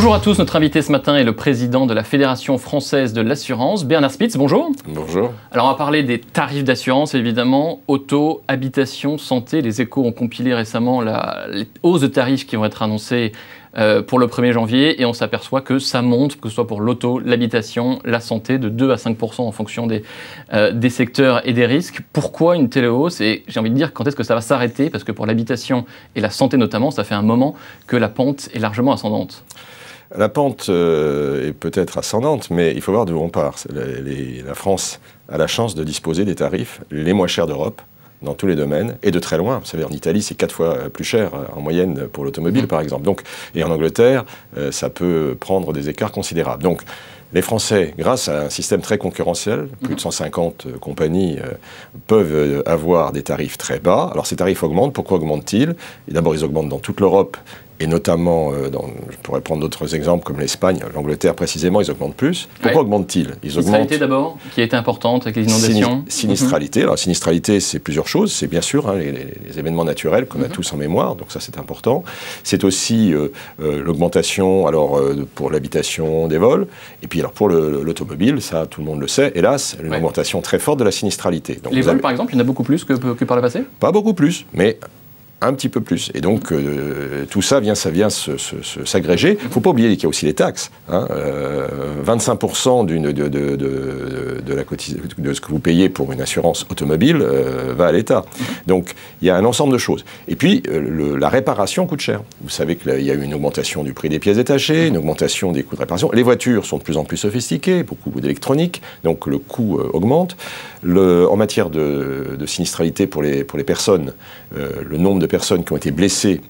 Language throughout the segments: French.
Bonjour à tous, notre invité ce matin est le président de la Fédération française de l'assurance, Bernard Spitz, bonjour. Bonjour. Alors on va parler des tarifs d'assurance évidemment, auto, habitation, santé. Les Échos ont compilé récemment les hausses de tarifs qui vont être annoncées pour le 1er janvier et on s'aperçoit que ça monte, que ce soit pour l'auto, l'habitation, la santé, de 2 à 5% en fonction des secteurs et des risques. Pourquoi une telle hausse? Et j'ai envie de dire, quand est-ce que ça va s'arrêter? Parce que pour l'habitation et la santé notamment, ça fait un moment que la pente est largement ascendante. La pente est peut-être ascendante, mais il faut voir d'où on part. La France a la chance de disposer des tarifs les moins chers d'Europe, dans tous les domaines, et de très loin. Vous savez, en Italie, c'est 4 fois plus cher en moyenne pour l'automobile, par exemple. Donc, et en Angleterre, ça peut prendre des écarts considérables. Donc, les Français, grâce à un système très concurrentiel, plus de 150 compagnies peuvent avoir des tarifs très bas. Alors, ces tarifs augmentent. Pourquoi augmentent-ils? D'abord, ils augmentent dans toute l'Europe. Et notamment, je pourrais prendre d'autres exemples comme l'Espagne, l'Angleterre précisément, ils augmentent plus. Pourquoi augmentent-ils? Ils augmentent. Sinistralité d'abord, qui a été importante avec les inondations. Sinistralité. Alors, sinistralité, c'est plusieurs choses. C'est bien sûr les événements naturels qu'on a tous en mémoire, donc ça c'est important. C'est aussi l'augmentation pour l'habitation des vols. Et puis alors pour l'automobile, ça tout le monde le sait, hélas, une augmentation très forte de la sinistralité. Donc, les vols par exemple, il y en a beaucoup plus que par le passé? Pas beaucoup plus, mais un petit peu plus. Et donc, tout ça vient s'agréger. Il ne faut pas oublier qu'il y a aussi les taxes. 25% de ce que vous payez pour une assurance automobile va à l'État. Donc, il y a un ensemble de choses. Et puis, la réparation coûte cher. Vous savez qu'il y a eu une augmentation du prix des pièces détachées, une augmentation des coûts de réparation. Les voitures sont de plus en plus sophistiquées, beaucoup d'électronique, donc le coût augmente. En matière de sinistralité pour les personnes, le nombre de personnes qui ont été blessées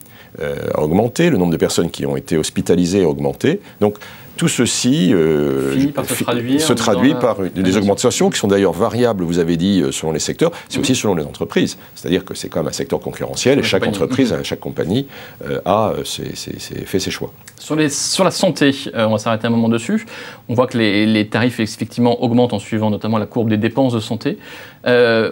a augmenté, le nombre de personnes qui ont été hospitalisées a augmenté. Donc tout ceci se traduit par des augmentations qui sont d'ailleurs variables, vous avez dit, selon les secteurs, c'est aussi selon les entreprises. C'est-à-dire que c'est quand même un secteur concurrentiel et chaque entreprise, chaque compagnie fait ses choix. Sur la santé, on va s'arrêter un moment dessus. On voit que les tarifs effectivement augmentent en suivant notamment la courbe des dépenses de santé.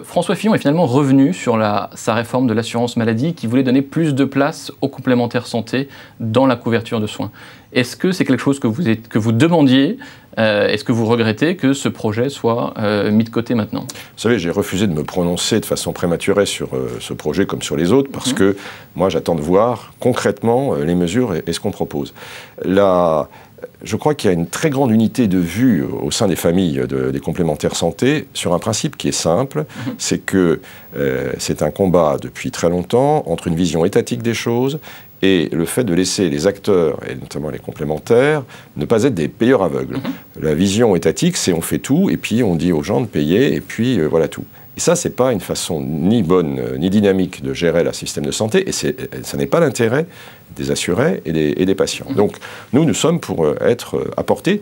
François Fillon est finalement revenu sur sa réforme de l'assurance maladie qui voulait donner plus de place aux complémentaires santé dans la couverture de soins. Est-ce que c'est quelque chose que vous demandiez? Est-ce que vous regrettez que ce projet soit mis de côté maintenant? Vous savez, j'ai refusé de me prononcer de façon prématurée sur ce projet comme sur les autres parce que moi j'attends de voir concrètement les mesures et ce qu'on propose. Je crois qu'il y a une très grande unité de vue au sein des familles des complémentaires santé sur un principe qui est simple, c'est que c'est un combat depuis très longtemps entre une vision étatique des choses et le fait de laisser les acteurs, et notamment les complémentaires, ne pas être des payeurs aveugles. La vision étatique, c'est on fait tout, et puis on dit aux gens de payer, et puis voilà tout. Et ça, c'est pas une façon ni bonne, ni dynamique de gérer le système de santé, et ça n'est pas l'intérêt des assurés et des patients. Donc, nous sommes pour apporter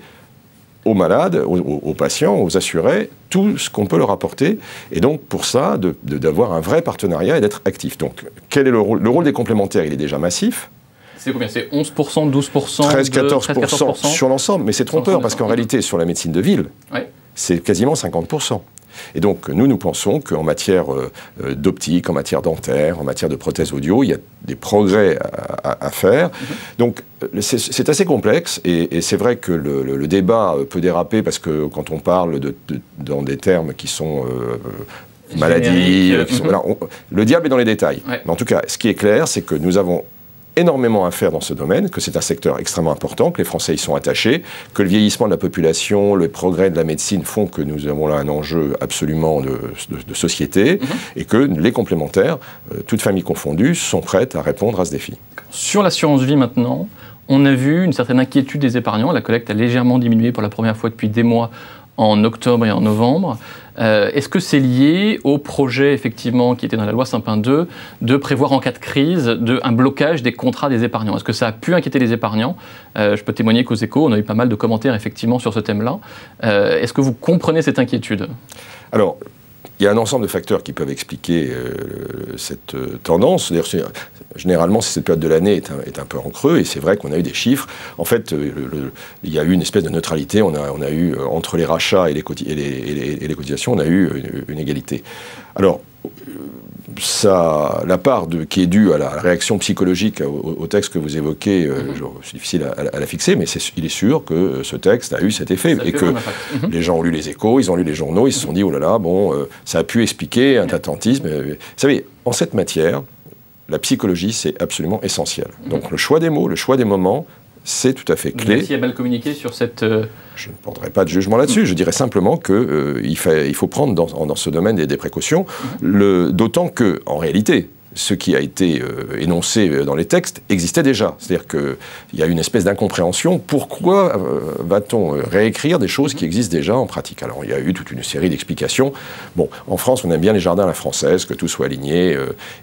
aux malades, aux patients, aux assurés, tout ce qu'on peut leur apporter. Et donc, pour ça, d'avoir un vrai partenariat et d'être actif. Donc, quel est le rôle? Le rôle des complémentaires, il est déjà massif. C'est combien? C'est 11%, 12%? 13-14% sur l'ensemble. Mais c'est trompeur, parce qu'en réalité, sur la médecine de ville, c'est quasiment 50%. Et donc, nous pensons qu'en matière d'optique, en matière dentaire, en matière de prothèses audio, il y a des progrès à faire. Donc, c'est assez complexe et c'est vrai que le débat peut déraper parce que quand on parle dans des termes qui sont maladies, le diable est dans les détails. Mais en tout cas, ce qui est clair, c'est que nous avons énormément à faire dans ce domaine, que c'est un secteur extrêmement important, que les Français y sont attachés, que le vieillissement de la population, le progrès de la médecine font que nous avons là un enjeu absolument de société, et que les complémentaires, toutes familles confondues, sont prêtes à répondre à ce défi. Sur l'assurance vie maintenant, on a vu une certaine inquiétude des épargnants. La collecte a légèrement diminué pour la première fois depuis des mois en octobre et en novembre. Est-ce que c'est lié au projet, effectivement, qui était dans la loi Sapin 2, de prévoir en cas de crise un blocage des contrats des épargnants? Est-ce que ça a pu inquiéter les épargnants? Je peux témoigner qu'aux Échos, on a eu pas mal de commentaires, effectivement, sur ce thème-là. Est-ce que vous comprenez cette inquiétude? Alors, il y a un ensemble de facteurs qui peuvent expliquer cette tendance. Généralement, cette période de l'année est un peu en creux, et c'est vrai qu'on a eu des chiffres. En fait, il y a eu une espèce de neutralité. On a eu, entre les rachats et les cotisations, on a eu une égalité. Alors, la part qui est due à la réaction psychologique au texte que vous évoquez, c'est difficile à la fixer, mais il est sûr que ce texte a eu cet effet. Et que les gens ont lu les Échos, ils ont lu les journaux, ils se sont dit, oh là là, bon, ça a pu expliquer un attentisme. Vous savez, en cette matière, la psychologie, c'est absolument essentiel. Donc le choix des mots, le choix des moments, c'est tout à fait clé. Vous avez mal communiqué sur cette... Je ne prendrai pas de jugement là-dessus. Je dirais simplement qu'il faut prendre dans ce domaine des précautions, d'autant que, en réalité, ce qui a été énoncé dans les textes existait déjà. C'est-à-dire qu'il y a une espèce d'incompréhension. Pourquoi va-t-on réécrire des choses qui existent déjà en pratique? Alors, il y a eu toute une série d'explications. Bon, en France, on aime bien les jardins à la française, que tout soit aligné.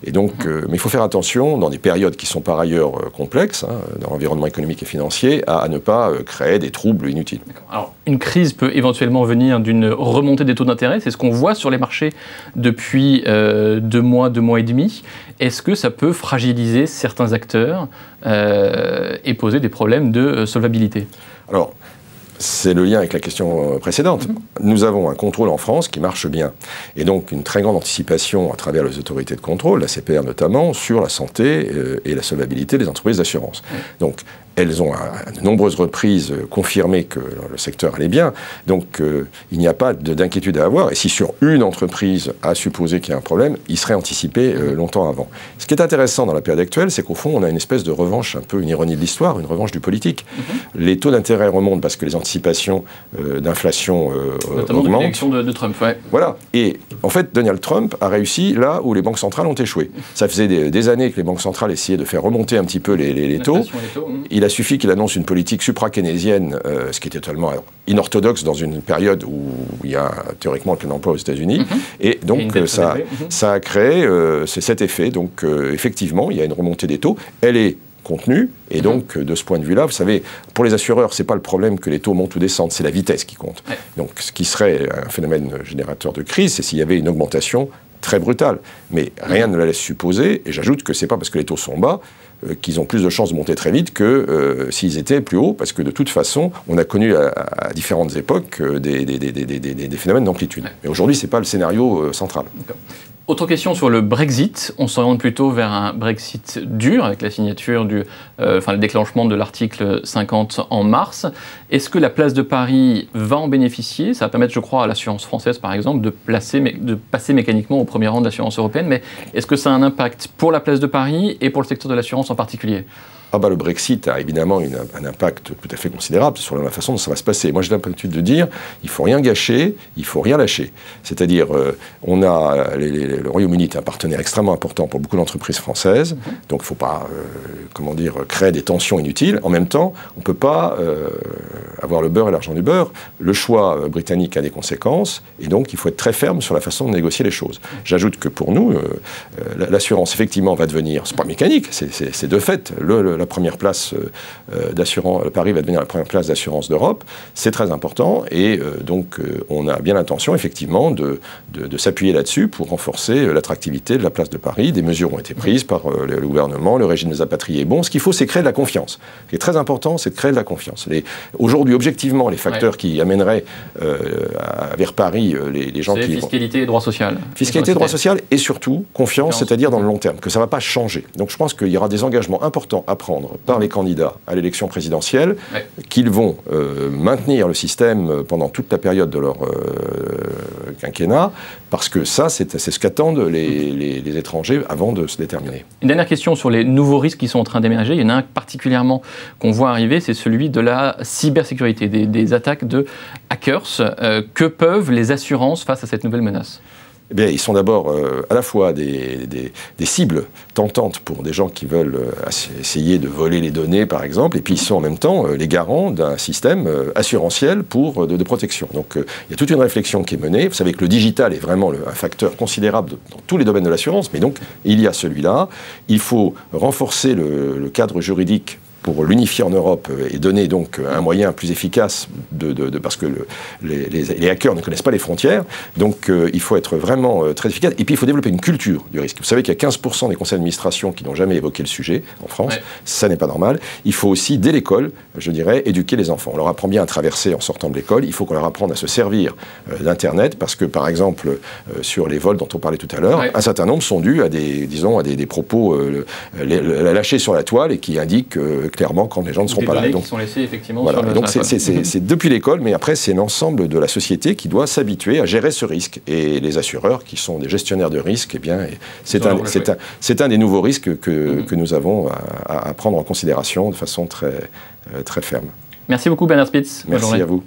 Et donc, mais il faut faire attention, dans des périodes qui sont par ailleurs complexes, dans l'environnement économique et financier, à ne pas créer des troubles inutiles. Alors, une crise peut éventuellement venir d'une remontée des taux d'intérêt. C'est ce qu'on voit sur les marchés depuis 2 mois et demi. Est-ce que ça peut fragiliser certains acteurs et poser des problèmes de solvabilité? Alors, c'est le lien avec la question précédente. Nous avons un contrôle en France qui marche bien. Et donc, une très grande anticipation à travers les autorités de contrôle, la CPR notamment, sur la santé et la solvabilité des entreprises d'assurance. Donc, elles ont à de nombreuses reprises confirmé que le secteur allait bien. Donc, il n'y a pas d'inquiétude à avoir. Et si sur une entreprise a supposé qu'il y a un problème, il serait anticipé longtemps avant. Ce qui est intéressant dans la période actuelle, c'est qu'au fond, on a une espèce de revanche, un peu une ironie de l'histoire, une revanche du politique. Les taux d'intérêt remontent parce que les anticipations d'inflation augmentent. Notamment l'élection de Trump, ouais. Voilà. Et en fait, Donald Trump a réussi là où les banques centrales ont échoué. Ça faisait des années que les banques centrales essayaient de faire remonter un petit peu les taux. Il a suffi qu'il annonce une politique supra-keynésienne, ce qui était totalement inorthodoxe dans une période où il y a théoriquement le plein emploi aux États-Unis. Et donc, ça a créé cet effet. Donc, effectivement, il y a une remontée des taux. Elle est contenue. Et donc, de ce point de vue-là, vous savez, pour les assureurs, ce n'est pas le problème que les taux montent ou descendent, c'est la vitesse qui compte. Ouais. Donc, ce qui serait un phénomène générateur de crise, c'est s'il y avait une augmentation très brutale. Mais rien ne la laisse supposer. Et j'ajoute que ce n'est pas parce que les taux sont bas qu'ils ont plus de chances de monter très vite que s'ils étaient plus hauts, parce que de toute façon, on a connu à différentes époques des phénomènes d'amplitude. Mais aujourd'hui, ce n'est pas le scénario central. Autre question sur le Brexit. On s'oriente plutôt vers un Brexit dur, avec la signature le déclenchement de l'article 50 en mars. Est-ce que la place de Paris va en bénéficier? Ça va permettre, je crois, à l'assurance française, par exemple, de passer mécaniquement au premier rang de l'assurance européenne. Mais est-ce que ça a un impact pour la place de Paris et pour le secteur de l'assurance en particulier? Le Brexit a évidemment un impact tout à fait considérable sur la façon dont ça va se passer. Moi, j'ai l'habitude de dire, il ne faut rien gâcher, il ne faut rien lâcher. C'est-à-dire, le Royaume-Uni est un partenaire extrêmement important pour beaucoup d'entreprises françaises, donc il ne faut pas, créer des tensions inutiles. En même temps, on ne peut pas avoir le beurre et l'argent du beurre. Le choix britannique a des conséquences, et donc il faut être très ferme sur la façon de négocier les choses. J'ajoute que pour nous, l'assurance, effectivement, va devenir, c'est pas mécanique, c'est de fait, la première place d'assurance, Paris va devenir la première place d'assurance d'Europe, c'est très important, et donc on a bien l'intention, effectivement, de s'appuyer là-dessus pour renforcer l'attractivité de la place de Paris. Des mesures ont été prises par le gouvernement, le régime des apatriés est bon. Ce qu'il faut, c'est créer de la confiance. Ce qui est très important, c'est de créer de la confiance. Aujourd'hui, objectivement, les facteurs qui amèneraient vers Paris les gens qui... Fiscalité et droit social. Fiscalité et droit social, et surtout confiance, c'est-à-dire dans le long terme, que ça ne va pas changer. Donc je pense qu'il y aura des engagements importants à prendre par les candidats à l'élection présidentielle, qu'ils vont maintenir le système pendant toute la période de leur quinquennat, parce que ça, c'est ce qu'attendent les étrangers avant de se déterminer. Une dernière question sur les nouveaux risques qui sont en train d'émerger. Il y en a un particulièrement qu'on voit arriver, c'est celui de la cybersécurité, des attaques de hackers. Que peuvent les assurances face à cette nouvelle menace ? Eh bien, ils sont d'abord à la fois des cibles tentantes pour des gens qui veulent essayer de voler les données, par exemple, et puis ils sont en même temps les garants d'un système assurantiel de protection. Donc, il y a toute une réflexion qui est menée. Vous savez que le digital est vraiment un facteur considérable dans tous les domaines de l'assurance, mais donc, il y a celui-là. Il faut renforcer le cadre juridique pour l'unifier en Europe et donner donc un moyen plus efficace parce que les hackers ne connaissent pas les frontières. Donc il faut être vraiment très efficace. Et puis il faut développer une culture du risque. Vous savez qu'il y a 15% des conseils d'administration qui n'ont jamais évoqué le sujet en France. Ça n'est pas normal. Il faut aussi, dès l'école, je dirais, éduquer les enfants. On leur apprend bien à traverser en sortant de l'école. Il faut qu'on leur apprenne à se servir d'Internet parce que, par exemple, sur les vols dont on parlait tout à l'heure, un certain nombre sont dus à des propos lâchés sur la toile et qui indiquent clairement quand les gens ne seront pas là. Donc, qui sont laissés effectivement voilà. sur le Donc c'est depuis l'école, mais après c'est l'ensemble de la société qui doit s'habituer à gérer ce risque. Et les assureurs, qui sont des gestionnaires de risque, eh bien, c'est un des nouveaux risques que nous avons à prendre en considération de façon très, très ferme. Merci beaucoup Bernard Spitz. Merci à vous.